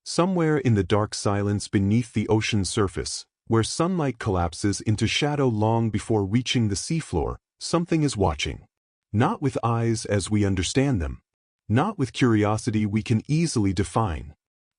Somewhere in the dark silence beneath the ocean's surface, where sunlight collapses into shadow long before reaching the seafloor, something is watching. Not with eyes as we understand them, not with curiosity we can easily define,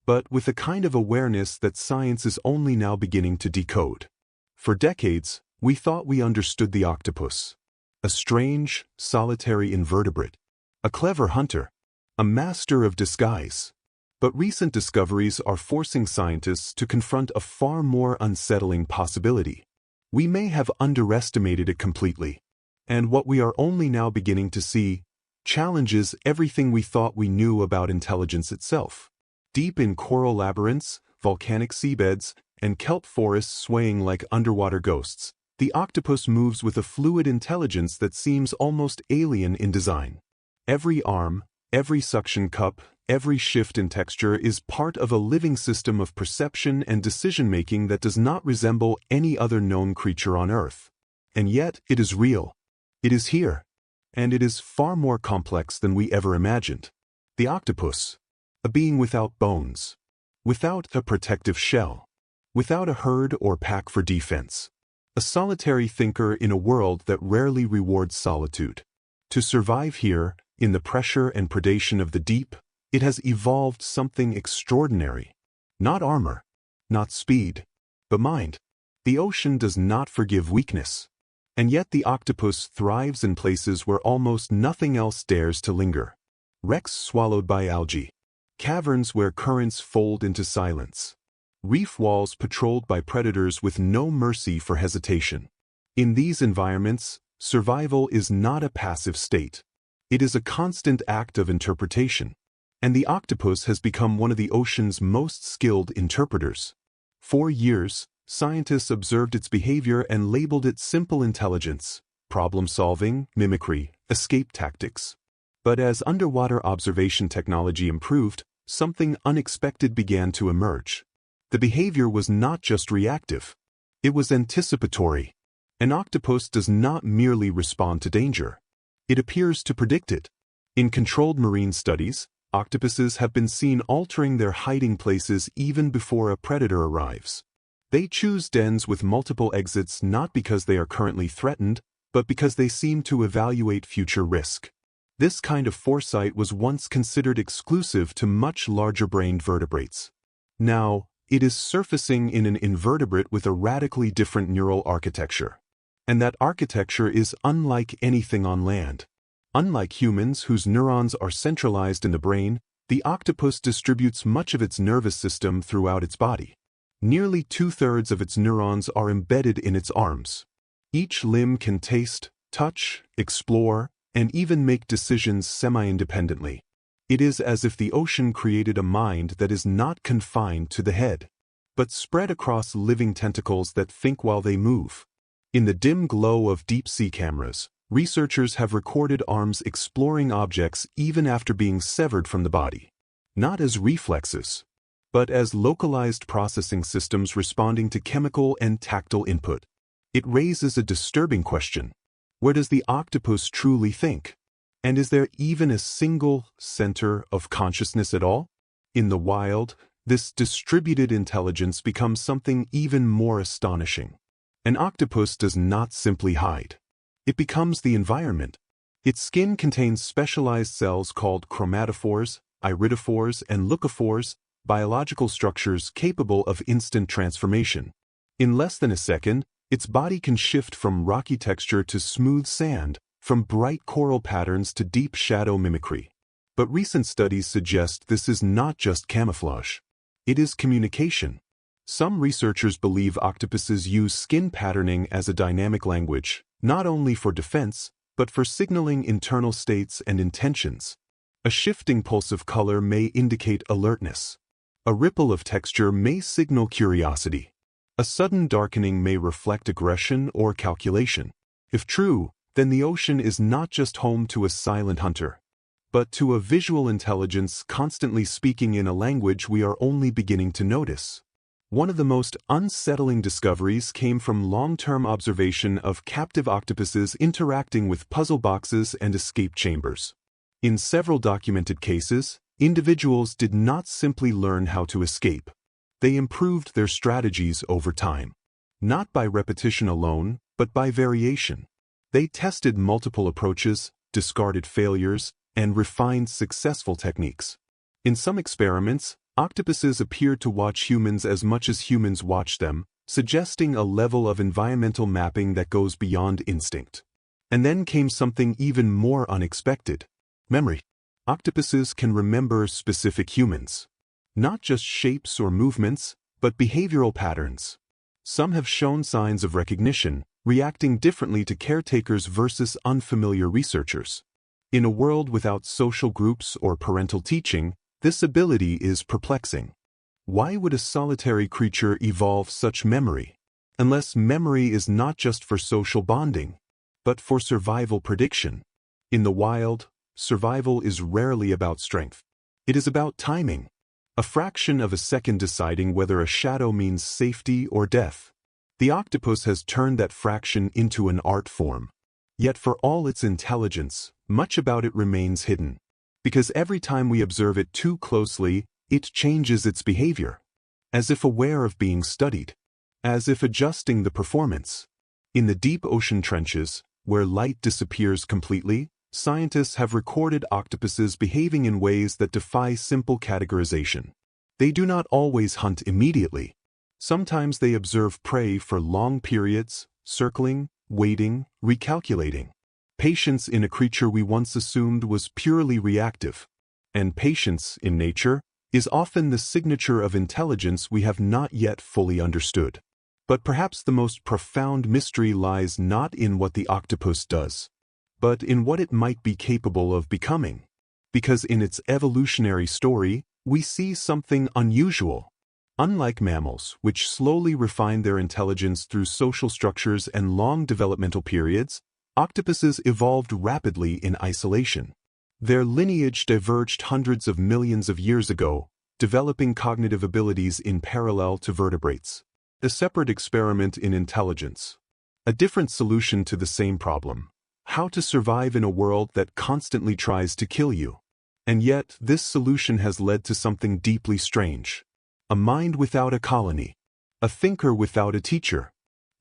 but with a kind of awareness that science is only now beginning to decode. For decades, we thought we understood the octopus. A strange, solitary invertebrate. A clever hunter. A master of disguise. But recent discoveries are forcing scientists to confront a far more unsettling possibility. We may have underestimated it completely. And what we are only now beginning to see challenges everything we thought we knew about intelligence itself. Deep in coral labyrinths, volcanic seabeds, and kelp forests swaying like underwater ghosts, the octopus moves with a fluid intelligence that seems almost alien in design. Every arm, every suction cup, every shift in texture is part of a living system of perception and decision-making that does not resemble any other known creature on Earth. And yet, it is real. It is here. And it is far more complex than we ever imagined. The octopus. A being without bones. Without a protective shell. Without a herd or pack for defense. A solitary thinker in a world that rarely rewards solitude. To survive here, in the pressure and predation of the deep, it has evolved something extraordinary. Not armor. Not speed. But mind. The ocean does not forgive weakness. And yet the octopus thrives in places where almost nothing else dares to linger. Wrecks swallowed by algae. Caverns where currents fold into silence. Reef walls patrolled by predators with no mercy for hesitation. In these environments, survival is not a passive state. It is a constant act of interpretation. And the octopus has become one of the ocean's most skilled interpreters. For years, scientists observed its behavior and labeled it simple intelligence, problem-solving, mimicry, escape tactics. But as underwater observation technology improved, something unexpected began to emerge. The behavior was not just reactive. It was anticipatory. An octopus does not merely respond to danger. It appears to predict it. In controlled marine studies, octopuses have been seen altering their hiding places even before a predator arrives. They choose dens with multiple exits not because they are currently threatened, but because they seem to evaluate future risk. This kind of foresight was once considered exclusive to much larger-brained vertebrates. Now, it is surfacing in an invertebrate with a radically different neural architecture. And that architecture is unlike anything on land. Unlike humans whose neurons are centralized in the brain, the octopus distributes much of its nervous system throughout its body. Nearly 2/3 of its neurons are embedded in its arms. Each limb can taste, touch, explore, and even make decisions semi-independently. It is as if the ocean created a mind that is not confined to the head, but spread across living tentacles that think while they move. In the dim glow of deep-sea cameras, researchers have recorded arms exploring objects even after being severed from the body. Not as reflexes, but as localized processing systems responding to chemical and tactile input. It raises a disturbing question. Where does the octopus truly think? And is there even a single center of consciousness at all? In the wild, this distributed intelligence becomes something even more astonishing. An octopus does not simply hide. It becomes the environment. Its skin contains specialized cells called chromatophores, iridophores, and leucophores, biological structures capable of instant transformation. In less than a second, its body can shift from rocky texture to smooth sand, from bright coral patterns to deep shadow mimicry. But recent studies suggest this is not just camouflage. It is communication. Some researchers believe octopuses use skin patterning as a dynamic language, not only for defense, but for signaling internal states and intentions. A shifting pulse of color may indicate alertness. A ripple of texture may signal curiosity. A sudden darkening may reflect aggression or calculation. If true, then the ocean is not just home to a silent hunter, but to a visual intelligence constantly speaking in a language we are only beginning to notice. One of the most unsettling discoveries came from long-term observation of captive octopuses interacting with puzzle boxes and escape chambers. In several documented cases, Individuals did not simply learn how to escape. They improved their strategies over time. Not by repetition alone, but by variation. They tested multiple approaches, discarded failures, and refined successful techniques. In some experiments, octopuses appeared to watch humans as much as humans watched them, suggesting a level of environmental mapping that goes beyond instinct. And then came something even more unexpected: memory. Octopuses can remember specific humans. Not just shapes or movements, but behavioral patterns. Some have shown signs of recognition, reacting differently to caretakers versus unfamiliar researchers. In a world without social groups or parental teaching, this ability is perplexing. Why would a solitary creature evolve such memory? Unless memory is not just for social bonding, but for survival prediction. In the wild, survival is rarely about strength. It is about timing. A fraction of a second deciding whether a shadow means safety or death. The octopus has turned that fraction into an art form. Yet for all its intelligence, much about it remains hidden. Because every time we observe it too closely, it changes its behavior. As if aware of being studied. As if adjusting the performance. In the deep ocean trenches, where light disappears completely, scientists have recorded octopuses behaving in ways that defy simple categorization. They do not always hunt immediately. Sometimes they observe prey for long periods, circling, waiting, recalculating. Patience in a creature we once assumed was purely reactive. And patience, in nature, is often the signature of intelligence we have not yet fully understood. But perhaps the most profound mystery lies not in what the octopus does, but in what it might be capable of becoming. Because in its evolutionary story, we see something unusual. Unlike mammals, which slowly refine their intelligence through social structures and long developmental periods, octopuses evolved rapidly in isolation. Their lineage diverged hundreds of millions of years ago, developing cognitive abilities in parallel to vertebrates. A separate experiment in intelligence. A different solution to the same problem: how to survive in a world that constantly tries to kill you. And yet, this solution has led to something deeply strange. A mind without a colony. A thinker without a teacher.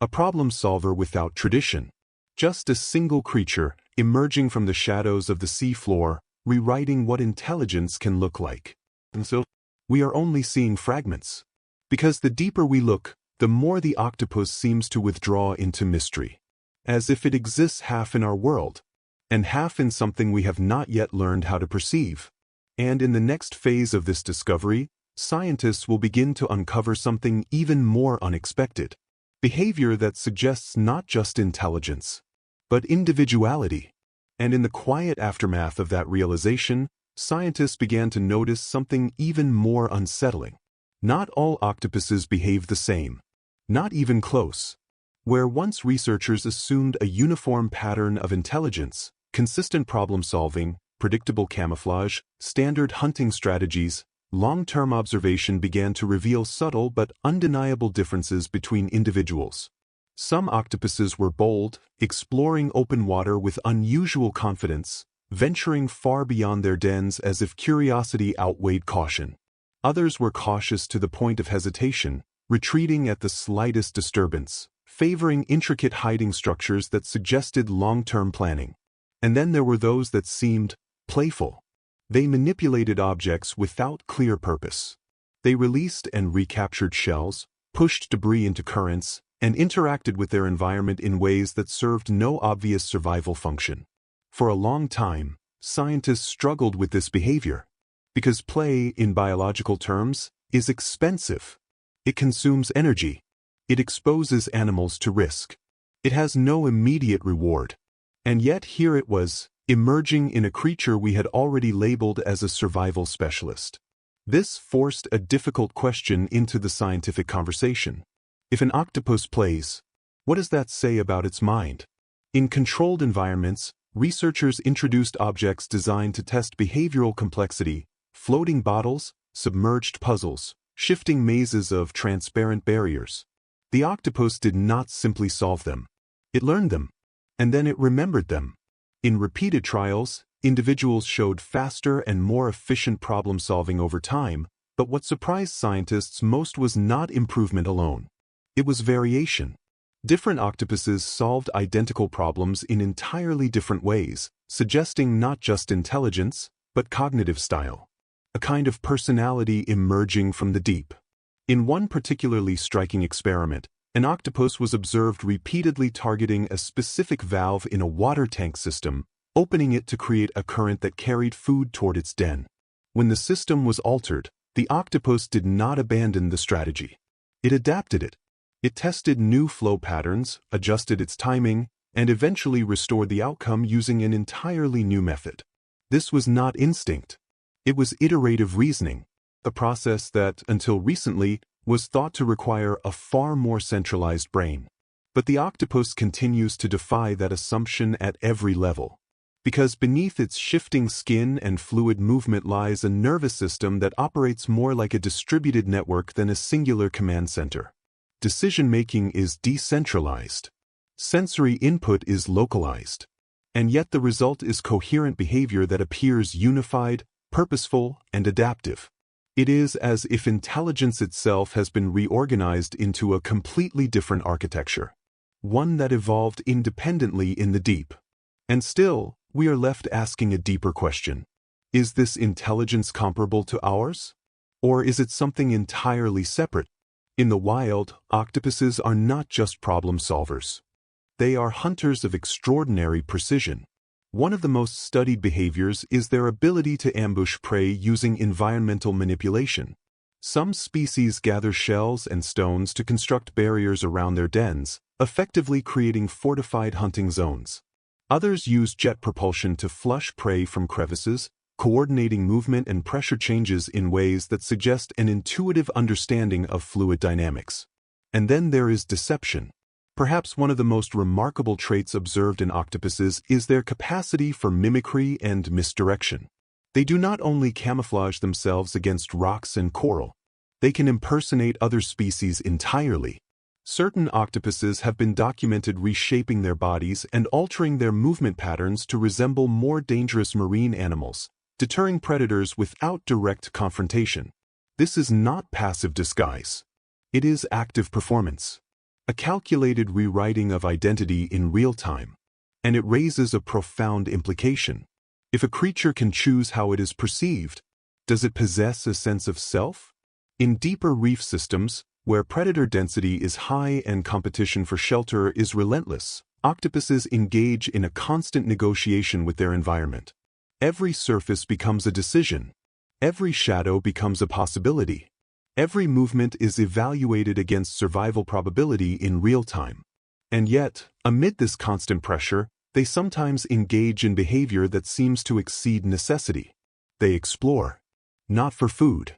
A problem solver without tradition. Just a single creature, emerging from the shadows of the seafloor, rewriting what intelligence can look like. And so, we are only seeing fragments. Because the deeper we look, the more the octopus seems to withdraw into mystery. As if it exists half in our world, and half in something we have not yet learned how to perceive. And in the next phase of this discovery, scientists will begin to uncover something even more unexpected. Behavior that suggests not just intelligence, but individuality. And in the quiet aftermath of that realization, scientists began to notice something even more unsettling. Not all octopuses behave the same. Not even close. Where once researchers assumed a uniform pattern of intelligence, consistent problem-solving, predictable camouflage, standard hunting strategies, long-term observation began to reveal subtle but undeniable differences between individuals. Some octopuses were bold, exploring open water with unusual confidence, venturing far beyond their dens as if curiosity outweighed caution. Others were cautious to the point of hesitation, retreating at the slightest disturbance, favoring intricate hiding structures that suggested long-term planning. And then there were those that seemed playful. They manipulated objects without clear purpose. They released and recaptured shells, pushed debris into currents, and interacted with their environment in ways that served no obvious survival function. For a long time, scientists struggled with this behavior. Because play, in biological terms, is expensive. It consumes energy. It exposes animals to risk. It has no immediate reward. And yet here it was, emerging in a creature we had already labeled as a survival specialist. This forced a difficult question into the scientific conversation. If an octopus plays, what does that say about its mind? In controlled environments, researchers introduced objects designed to test behavioral complexity: floating bottles, submerged puzzles, shifting mazes of transparent barriers. The octopus did not simply solve them. It learned them, and then it remembered them. In repeated trials, Individuals showed faster and more efficient problem-solving over time, but what surprised scientists most was not improvement alone. It was variation. Different octopuses solved identical problems in entirely different ways, suggesting not just intelligence, but cognitive style. A kind of personality emerging from the deep. In one particularly striking experiment, an octopus was observed repeatedly targeting a specific valve in a water tank system, opening it to create a current that carried food toward its den. When the system was altered, the octopus did not abandon the strategy. It adapted it. It tested new flow patterns, adjusted its timing, and eventually restored the outcome using an entirely new method. This was not instinct. It was iterative reasoning, a process that, until recently, was thought to require a far more centralized brain. But the octopus continues to defy that assumption at every level. Because beneath its shifting skin and fluid movement lies a nervous system that operates more like a distributed network than a singular command center. Decision-making is decentralized. Sensory input is localized. And yet the result is coherent behavior that appears unified, purposeful, and adaptive. It is as if intelligence itself has been reorganized into a completely different architecture. One that evolved independently in the deep. And still, we are left asking a deeper question. Is this intelligence comparable to ours? Or is it something entirely separate? In the wild, octopuses are not just problem solvers. They are hunters of extraordinary precision. One of the most studied behaviors is their ability to ambush prey using environmental manipulation. Some species gather shells and stones to construct barriers around their dens, effectively creating fortified hunting zones. Others use jet propulsion to flush prey from crevices, coordinating movement and pressure changes in ways that suggest an intuitive understanding of fluid dynamics. And then there is deception. Perhaps one of the most remarkable traits observed in octopuses is their capacity for mimicry and misdirection. They do not only camouflage themselves against rocks and coral, they can impersonate other species entirely. Certain octopuses have been documented reshaping their bodies and altering their movement patterns to resemble more dangerous marine animals, deterring predators without direct confrontation. This is not passive disguise. It is active performance. A calculated rewriting of identity in real time. And it raises a profound implication. If a creature can choose how it is perceived, does it possess a sense of self? In deeper reef systems, where predator density is high and competition for shelter is relentless, octopuses engage in a constant negotiation with their environment. Every surface becomes a decision. Every shadow becomes a possibility. Every movement is evaluated against survival probability in real time. And yet, amid this constant pressure, they sometimes engage in behavior that seems to exceed necessity. They explore. Not for food.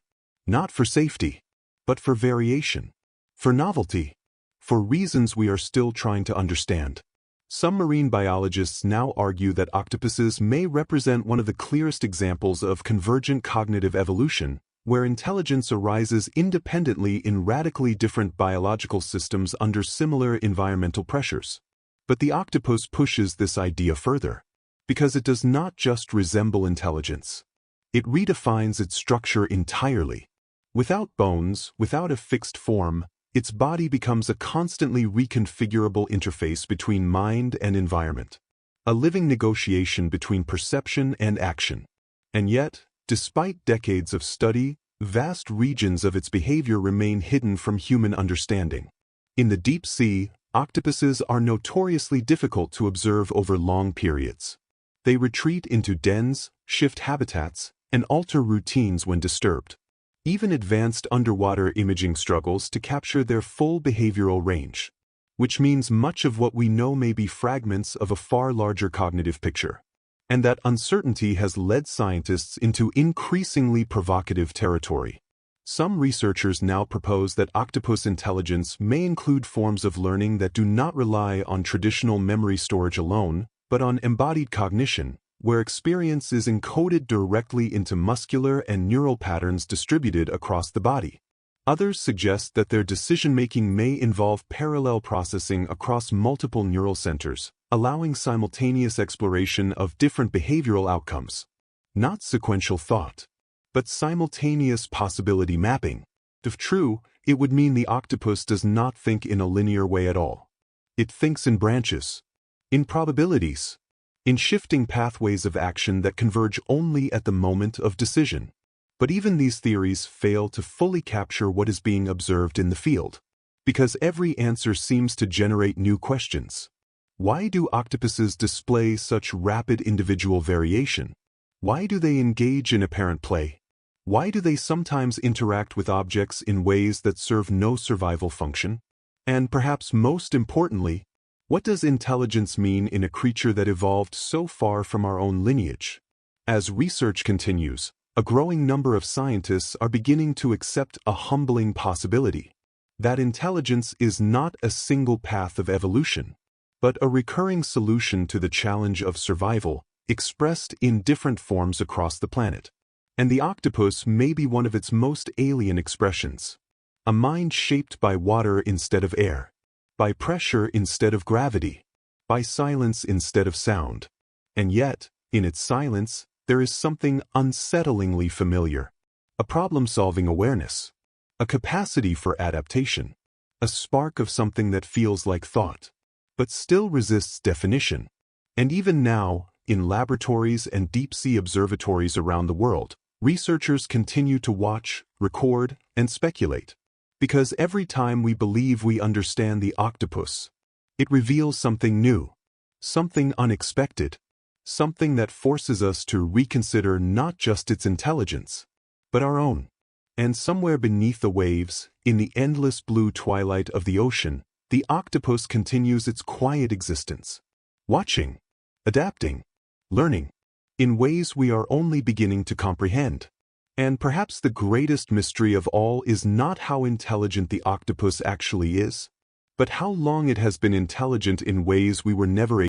Not for safety. But for variation. For novelty. For reasons we are still trying to understand. Some marine biologists now argue that octopuses may represent one of the clearest examples of convergent cognitive evolution, where intelligence arises independently in radically different biological systems under similar environmental pressures. But the octopus pushes this idea further, because it does not just resemble intelligence. It redefines its structure entirely. Without bones, without a fixed form, its body becomes a constantly reconfigurable interface between mind and environment. A living negotiation between perception and action. And yet, despite decades of study, vast regions of its behavior remain hidden from human understanding. In the deep sea, octopuses are notoriously difficult to observe over long periods. They retreat into dens, shift habitats, and alter routines when disturbed. Even advanced underwater imaging struggles to capture their full behavioral range, which means much of what we know may be fragments of a far larger cognitive picture. And that uncertainty has led scientists into increasingly provocative territory. Some researchers now propose that octopus intelligence may include forms of learning that do not rely on traditional memory storage alone, but on embodied cognition, where experience is encoded directly into muscular and neural patterns distributed across the body. Others suggest that their decision-making may involve parallel processing across multiple neural centers, allowing simultaneous exploration of different behavioral outcomes. Not sequential thought, but simultaneous possibility mapping. If true, it would mean the octopus does not think in a linear way at all. It thinks in branches, in probabilities, in shifting pathways of action that converge only at the moment of decision. But even these theories fail to fully capture what is being observed in the field, because every answer seems to generate new questions. Why do octopuses display such rapid individual variation? Why do they engage in apparent play? Why do they sometimes interact with objects in ways that serve no survival function? And perhaps most importantly, what does intelligence mean in a creature that evolved so far from our own lineage? As research continues, a growing number of scientists are beginning to accept a humbling possibility: that intelligence is not a single path of evolution, but a recurring solution to the challenge of survival, expressed in different forms across the planet. And the octopus may be one of its most alien expressions. A mind shaped by water instead of air, by pressure instead of gravity, by silence instead of sound. And yet, in its silence, there is something unsettlingly familiar: a problem-solving awareness, a capacity for adaptation, a spark of something that feels like thought, but still resists definition. And even now, in laboratories and deep-sea observatories around the world, researchers continue to watch, record, and speculate. Because every time we believe we understand the octopus, it reveals something new, something unexpected, something that forces us to reconsider not just its intelligence, but our own. And somewhere beneath the waves, in the endless blue twilight of the ocean, the octopus continues its quiet existence, watching, adapting, learning, in ways we are only beginning to comprehend. And perhaps the greatest mystery of all is not how intelligent the octopus actually is, but how long it has been intelligent in ways we were never able